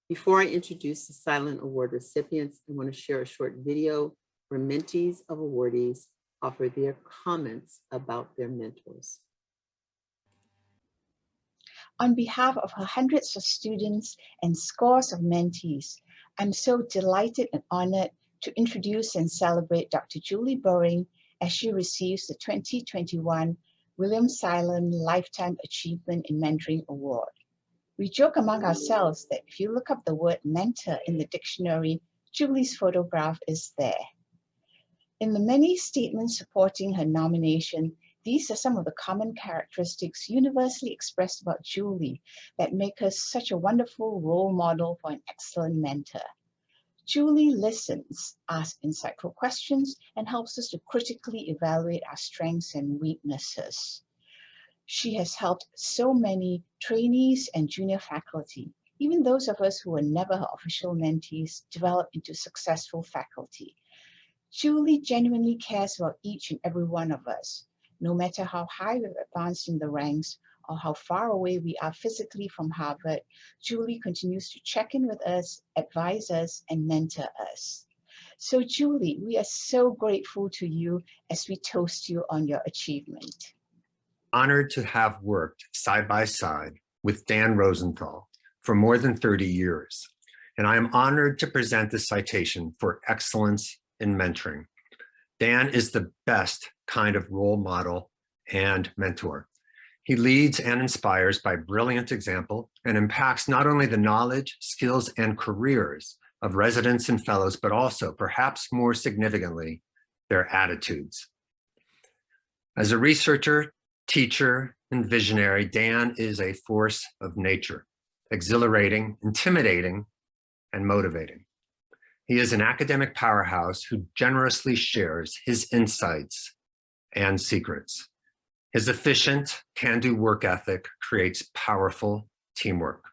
Before I introduce the Silen Award recipients, I want to share a short video where mentees of awardees offer their comments about their mentors. On behalf of her hundreds of students and scores of mentees, I'm so delighted and honored to introduce and celebrate Dr. Julie Boring as she receives the 2021 William Silen Lifetime Achievement in Mentoring Award. We joke among ourselves that if you look up the word mentor in the dictionary, Julie's photograph is there. In the many statements supporting her nomination, these are some of the common characteristics universally expressed about Julie that make her such a wonderful role model for an excellent mentor. Julie listens, asks insightful questions, and helps us to critically evaluate our strengths and weaknesses. She has helped so many trainees and junior faculty, even those of us who were never her official mentees, develop into successful faculty. Julie genuinely cares about each and every one of us. No matter how high we've advanced in the ranks or how far away we are physically from Harvard, Julie continues to check in with us, advise us, and mentor us. So Julie, we are so grateful to you as we toast you on your achievement. Honored to have worked side by side with Dan Rosenthal for more than 30 years, and I am honored to present this citation for excellence in mentoring. Dan is the best kind of role model and mentor. He leads and inspires by brilliant example and impacts not only the knowledge, skills, and careers of residents and fellows, but also, perhaps more significantly, their attitudes. As a researcher, teacher, and visionary, Dan is a force of nature, exhilarating, intimidating, and motivating. He is an academic powerhouse who generously shares his insights and secrets. His efficient, can-do work ethic creates powerful teamwork.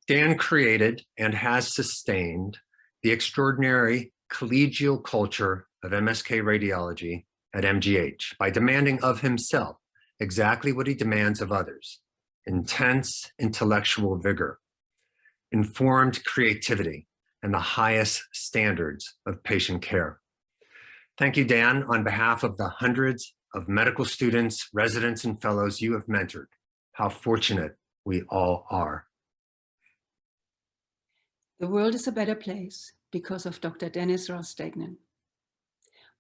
Dan created and has sustained the extraordinary collegial culture of MSK radiology at MGH by demanding of himself exactly what he demands of others: intense intellectual vigor, informed creativity, and the highest standards of patient care. Thank you, Dan, on behalf of the hundreds of medical students, residents, and fellows you have mentored. How fortunate we all are. The world is a better place because of Dr. Dennis Rostegnan.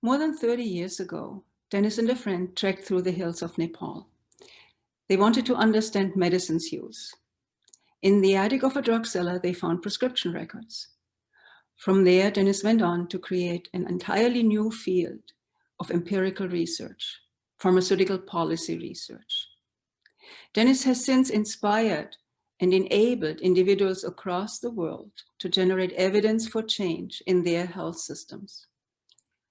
More than 30 years ago, Dennis and a friend trekked through the hills of Nepal. They wanted to understand medicine's use. In the attic of a drug cellar, they found prescription records. From there, Dennis went on to create an entirely new field of empirical research, pharmaceutical policy research. Dennis has since inspired and enabled individuals across the world to generate evidence for change in their health systems.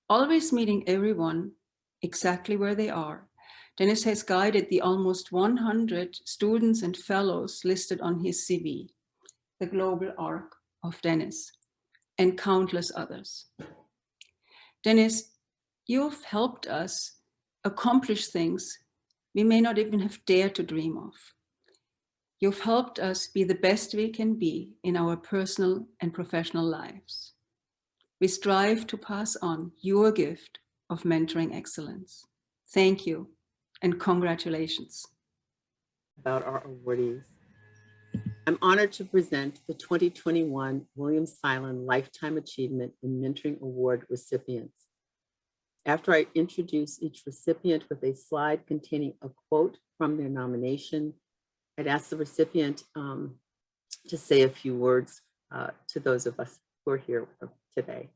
Always meeting everyone exactly where they are, Dennis has guided the almost 100 students and fellows listed on his CV, the global arc of Dennis, and countless others. Dennis, you've helped us accomplish things we may not even have dared to dream of. You've helped us be the best we can be in our personal and professional lives. We strive to pass on your gift of mentoring excellence. Thank you and congratulations. About our awardees. I'm honored to present the 2021 William Silen Lifetime Achievement in Mentoring Award recipients. After I introduce each recipient with a slide containing a quote from their nomination, I'd ask the recipient to say a few words to those of us who are here today.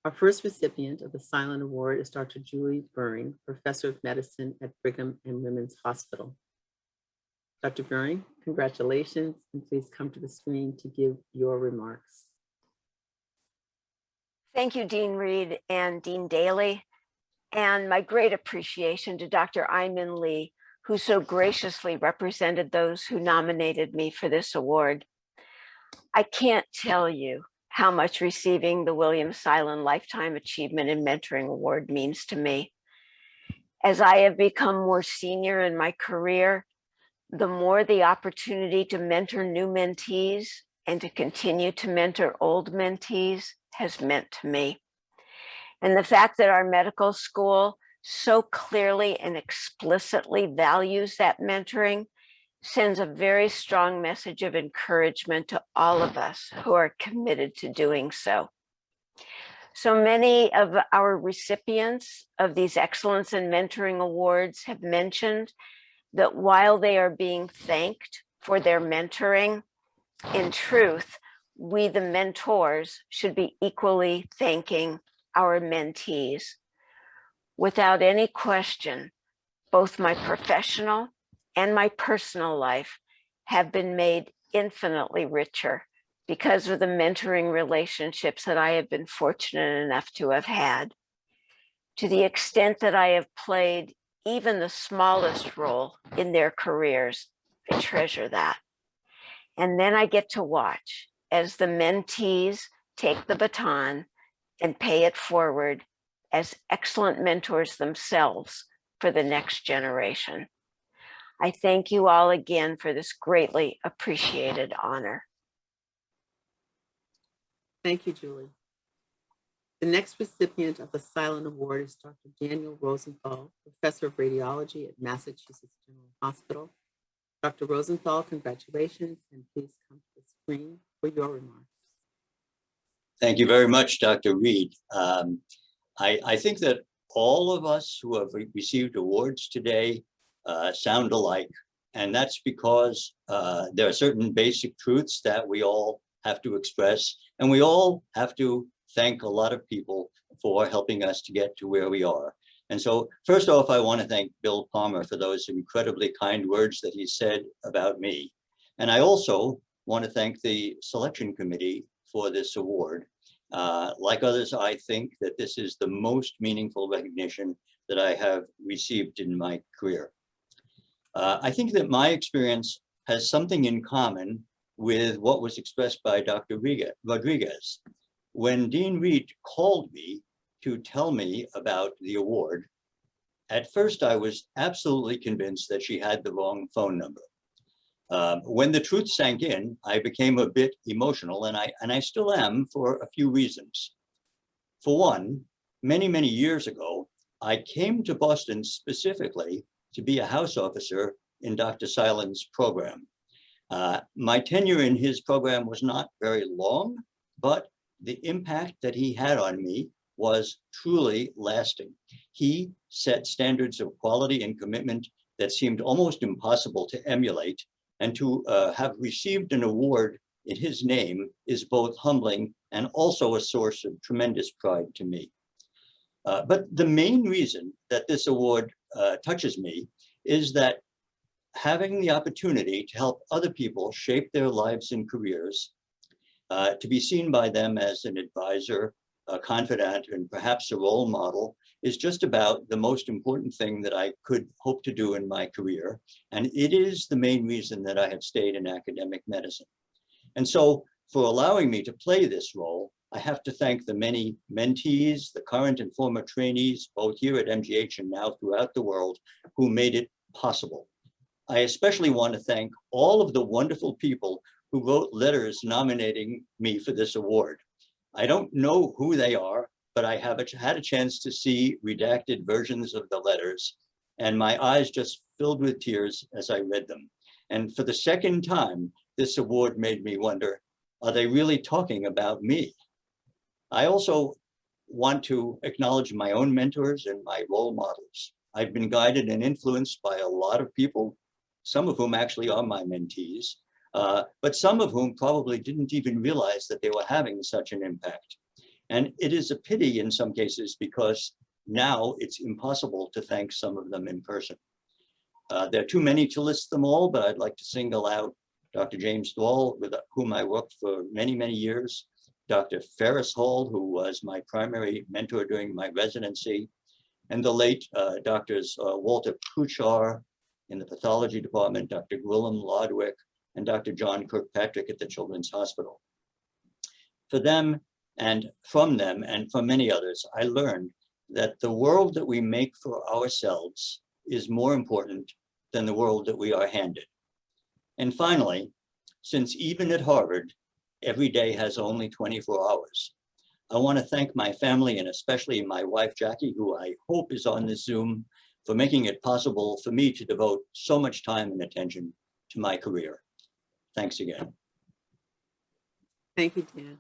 Our first recipient of the Silen Award is Dr. Julie Buring, Professor of Medicine at Brigham and Women's Hospital. Dr. Buring, congratulations, and please come to the screen to give your remarks. Thank you, Dean Reed and Dean Daly, and my great appreciation to Dr. Ayman Lee, who so graciously represented those who nominated me for this award. I can't tell you how much receiving the William Silen Lifetime Achievement in Mentoring Award means to me. As I have become more senior in my career, the more the opportunity to mentor new mentees and to continue to mentor old mentees has meant to me. And the fact that our medical school so clearly and explicitly values that mentoring sends a very strong message of encouragement to all of us who are committed to doing so. So many of our recipients of these Excellence in Mentoring Awards have mentioned that while they are being thanked for their mentoring, in truth, we, the mentors, should be equally thanking our mentees. Without any question, both my professional and my personal life have been made infinitely richer because of the mentoring relationships that I have been fortunate enough to have had. To the extent that I have played even the smallest role in their careers, I treasure that. And then I get to watch as the mentees take the baton and pay it forward as excellent mentors themselves for the next generation. I thank you all again for this greatly appreciated honor. Thank you, Julie. The next recipient of the Silen Award is Dr. Daniel Rosenthal, Professor of Radiology at Massachusetts General Hospital. Dr. Rosenthal, congratulations, and please come to the screen for your remarks. Thank you very much, Dr. Reed. I think that all of us who have received awards today sound alike, and that's because there are certain basic truths that we all have to express, and we all have to thank a lot of people for helping us to get to where we are. And so first off, I want to thank Bill Palmer for those incredibly kind words that he said about me. And I also want to thank the selection committee for this award. Like others, I think that this is the most meaningful recognition that I have received in my career. I think that my experience has something in common with what was expressed by Dr. Rodriguez. When Dean Reed called me to tell me about the award, at first I was absolutely convinced that she had the wrong phone number. When the truth sank in, I became a bit emotional, and I still am for a few reasons. For one, many years ago, I came to Boston specifically to be a house officer in Dr. Silen's program. My tenure in his program was not very long, but the impact that he had on me was truly lasting. He set standards of quality and commitment that seemed almost impossible to emulate, and to have received an award in his name is both humbling and also a source of tremendous pride to me. But the main reason that this award touches me is that having the opportunity to help other people shape their lives and careers, to be seen by them as an advisor, a confidant, and perhaps a role model is just about the most important thing that I could hope to do in my career. And it is the main reason that I have stayed in academic medicine. And so for allowing me to play this role, I have to thank the many mentees, the current and former trainees, both here at MGH and now throughout the world, who made it possible. I especially want to thank all of the wonderful people who wrote letters nominating me for this award. I don't know who they are, but I have had a chance to see redacted versions of the letters, and my eyes just filled with tears as I read them. And for the second time, this award made me wonder, are they really talking about me? I also want to acknowledge my own mentors and my role models. I've been guided and influenced by a lot of people, some of whom actually are my mentees, but some of whom probably didn't even realize that they were having such an impact. And it is a pity in some cases because now it's impossible to thank some of them in person. There are too many to list them all, but I'd like to single out Dr. James Dahl, with whom I worked for many years, Dr. Ferris Hall, who was my primary mentor during my residency, and the late Drs. Walter Kuchar in the pathology department, Dr. Gwilym Lodwick, and Dr. John Kirkpatrick at the Children's Hospital. For them, and from them, and from many others, I learned that the world that we make for ourselves is more important than the world that we are handed. And finally, since even at Harvard, every day has only 24 hours, I want to thank my family and especially my wife, Jackie, who I hope is on this Zoom, for making it possible for me to devote so much time and attention to my career. Thanks again. Thank you, Dan.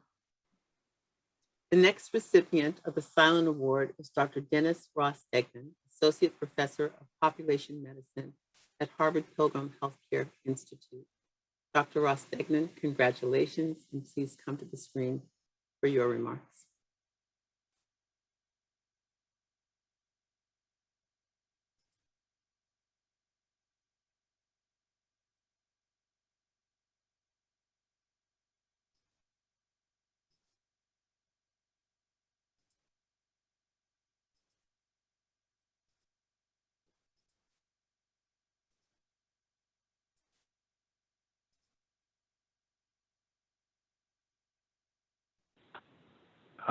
The next recipient of the Silen Award is Dr. Dennis Ross Degnan, Associate Professor of Population Medicine at Harvard Pilgrim Healthcare Institute. Dr. Ross Degnan, congratulations, and please come to the screen for your remarks.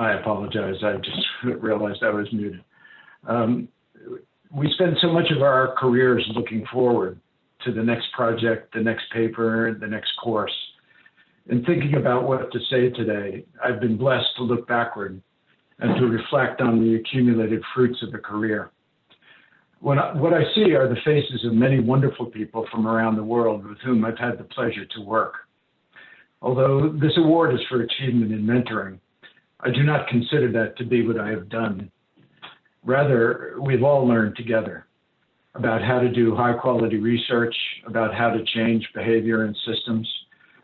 I apologize. I just realized I was muted. We spend so much of our careers looking forward to the next project, the next paper, the next course. In thinking about what to say today, I've been blessed to look backward and to reflect on the accumulated fruits of a career. What I see are the faces of many wonderful people from around the world with whom I've had the pleasure to work. Although this award is for achievement in mentoring, I do not consider that to be what I have done. Rather, we've all learned together about how to do high quality research, about how to change behavior and systems,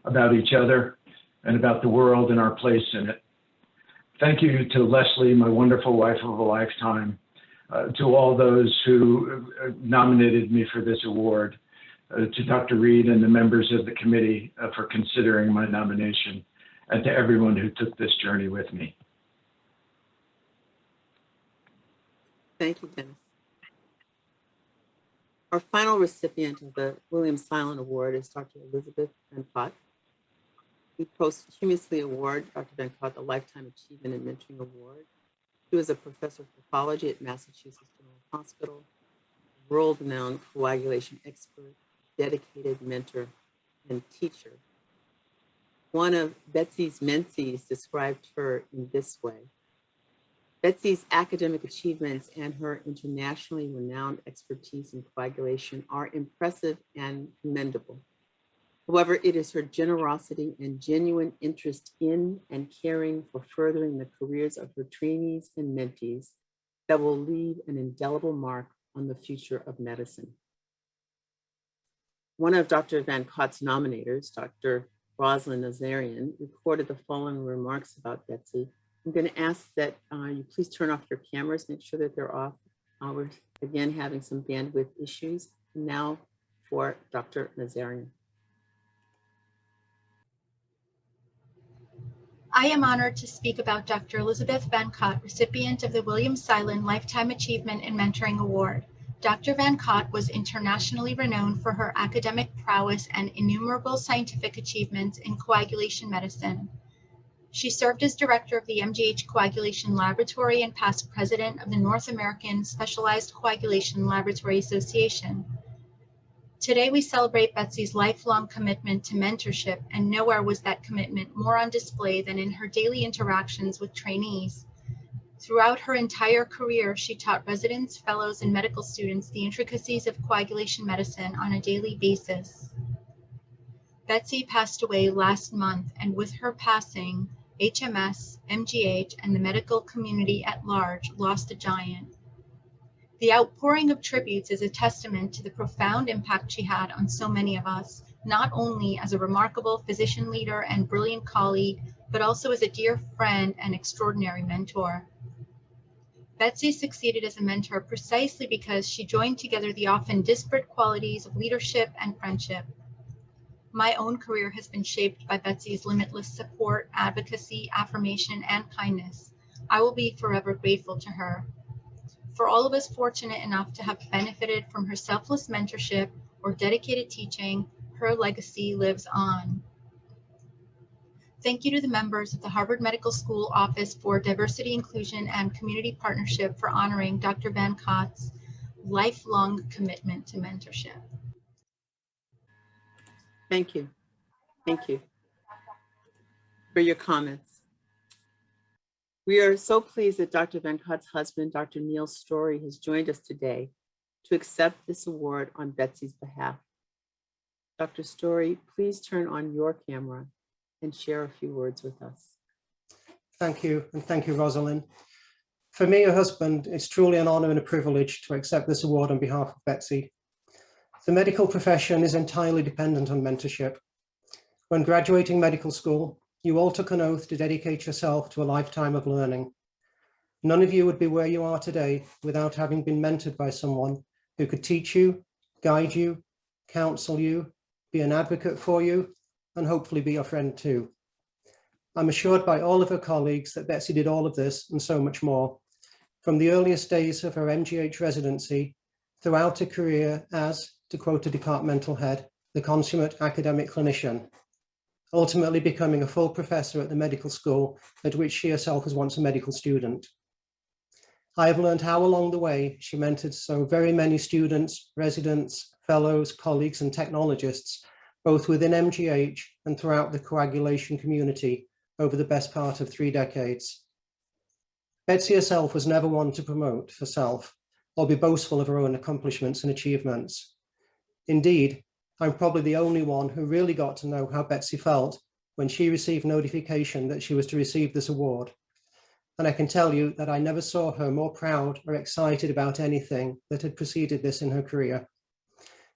about each other, and about the world and our place in it. Thank you to Leslie, my wonderful wife of a lifetime, to all those who nominated me for this award, to Dr. Reed and the members of the committee for considering my nomination, and to everyone who took this journey with me. Thank you, Dennis. Our final recipient of the William Silen Award is Dr. Elizabeth Vancott. We posthumously award Dr. Vancott the Lifetime Achievement in Mentoring Award. She was a professor of pathology at Massachusetts General Hospital, world-renowned coagulation expert, dedicated mentor, and teacher. One of Betsy's mentees described her in this way: Betsy's academic achievements and her internationally renowned expertise in coagulation are impressive and commendable. However, it is her generosity and genuine interest in and caring for furthering the careers of her trainees and mentees that will leave an indelible mark on the future of medicine. One of Dr. Vancott's nominators, Dr. Rosalind Nazarian, recorded the following remarks about Betsy. I'm going to ask that you please turn off your cameras, make sure that they're off. We're again having some bandwidth issues. Now for Dr. Nazarian. I am honored to speak about Dr. Elizabeth Vancott, recipient of the William Silen Lifetime Achievement in Mentoring Award. Dr. Vancott was internationally renowned for her academic prowess and innumerable scientific achievements in coagulation medicine. She served as director of the MGH Coagulation Laboratory and past president of the North American Specialized Coagulation Laboratory Association. Today, we celebrate Betsy's lifelong commitment to mentorship, and nowhere was that commitment more on display than in her daily interactions with trainees. Throughout her entire career, she taught residents, fellows, and medical students the intricacies of coagulation medicine on a daily basis. Betsy passed away last month, and with her passing, HMS, MGH, and the medical community at large lost a giant. The outpouring of tributes is a testament to the profound impact she had on so many of us, not only as a remarkable physician leader and brilliant colleague, but also as a dear friend and extraordinary mentor. Betsy succeeded as a mentor precisely because she joined together the often disparate qualities of leadership and friendship. My own career has been shaped by Betsy's limitless support, advocacy, affirmation, and kindness. I will be forever grateful to her. For all of us fortunate enough to have benefited from her selfless mentorship or dedicated teaching, her legacy lives on. Thank you to the members of the Harvard Medical School Office for Diversity, Inclusion, and Community Partnership for honoring Dr. Vancott's lifelong commitment to mentorship. Thank you. Thank you for your comments. We are so pleased that Dr. Vancott's husband, Dr. Neil Story, has joined us today to accept this award on Betsy's behalf. Dr. Story, please turn on your camera and share a few words with us. Thank you, and thank you, Rosalind. For me, her husband, it's truly an honor and a privilege to accept this award on behalf of Betsy. The medical profession is entirely dependent on mentorship. When graduating medical school, you all took an oath to dedicate yourself to a lifetime of learning. None of you would be where you are today without having been mentored by someone who could teach you, guide you, counsel you, be an advocate for you, and hopefully be your friend too. I'm assured by all of her colleagues that Betsy did all of this and so much more, from the earliest days of her MGH residency throughout her career as, to quote a departmental head, the consummate academic clinician, ultimately becoming a full professor at the medical school at which she herself was once a medical student. I have learned how along the way she mentored so very many students, residents, fellows, colleagues, and technologists, both within MGH and throughout the coagulation community over the best part of 3 decades. Betsy herself was never one to promote herself or be boastful of her own accomplishments and achievements. Indeed, I'm probably the only one who really got to know how Betsy felt when she received notification that she was to receive this award. And I can tell you that I never saw her more proud or excited about anything that had preceded this in her career.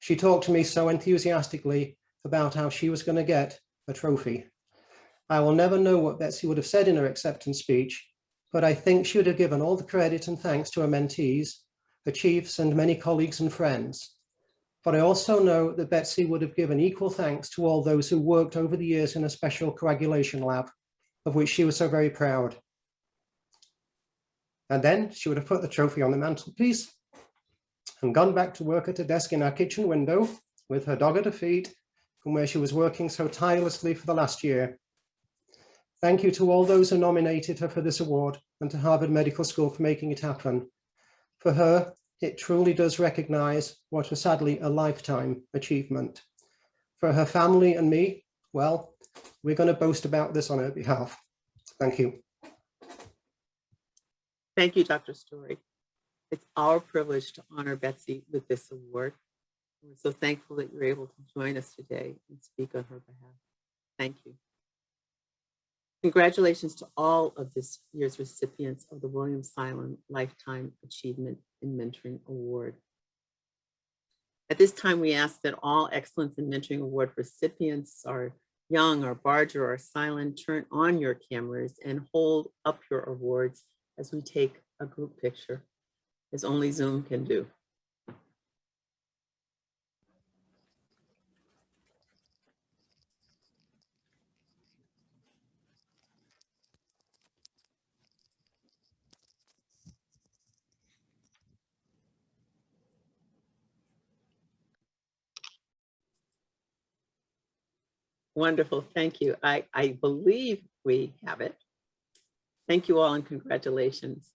She talked to me so enthusiastically about how she was going to get a trophy. I will never know what Betsy would have said in her acceptance speech, but I think she would have given all the credit and thanks to her mentees, her chiefs, and many colleagues and friends but I also know that Betsy would have given equal thanks to all those who worked over the years in a special coagulation lab, of which she was so very proud. And then she would have put the trophy on the mantelpiece and gone back to work at a desk in our kitchen window with her dog at her feet, from where she was working so tirelessly for the last year. Thank you to all those who nominated her for this award, and to Harvard Medical School for making it happen. For her, it truly does recognize what was sadly a lifetime achievement. For her family and me, well, we're going to boast about this on her behalf. Thank you. Thank you, Dr. Story. It's our privilege to honor Betsy with this award. We're so thankful that you're able to join us today and speak on her behalf. Thank you. Congratulations to all of this year's recipients of the William Silen Lifetime Achievement in Mentoring Award. At this time, we ask that all Excellence in Mentoring Award recipients, our Young, our Barger, our Silen, turn on your cameras and hold up your awards as we take a group picture, as only Zoom can do. Wonderful, thank you. I believe we have it. Thank you all and congratulations.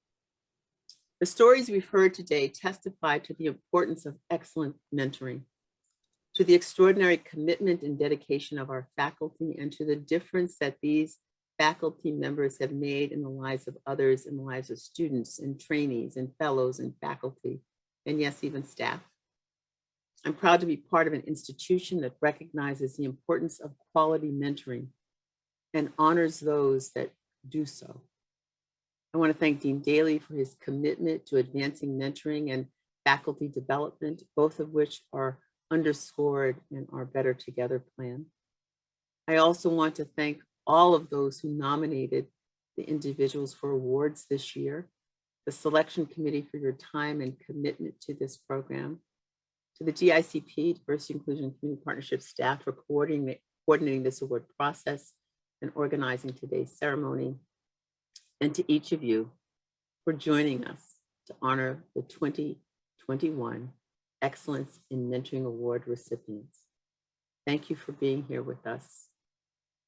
The stories we've heard today testify to the importance of excellent mentoring, to the extraordinary commitment and dedication of our faculty, and to the difference that these faculty members have made in the lives of others, in the lives of students and trainees and fellows and faculty, and yes, even staff. I'm proud to be part of an institution that recognizes the importance of quality mentoring and honors those that do so. I want to thank Dean Daly for his commitment to advancing mentoring and faculty development, both of which are underscored in our Better Together plan. I also want to thank all of those who nominated the individuals for awards this year, the selection committee for your time and commitment to this program, to the DICP, Diversity, Inclusion, and Community Partnership staff for coordinating this award process and organizing today's ceremony, and to each of you for joining us to honor the 2021 Excellence in Mentoring Award recipients. Thank you for being here with us.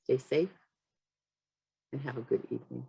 Stay safe and have a good evening.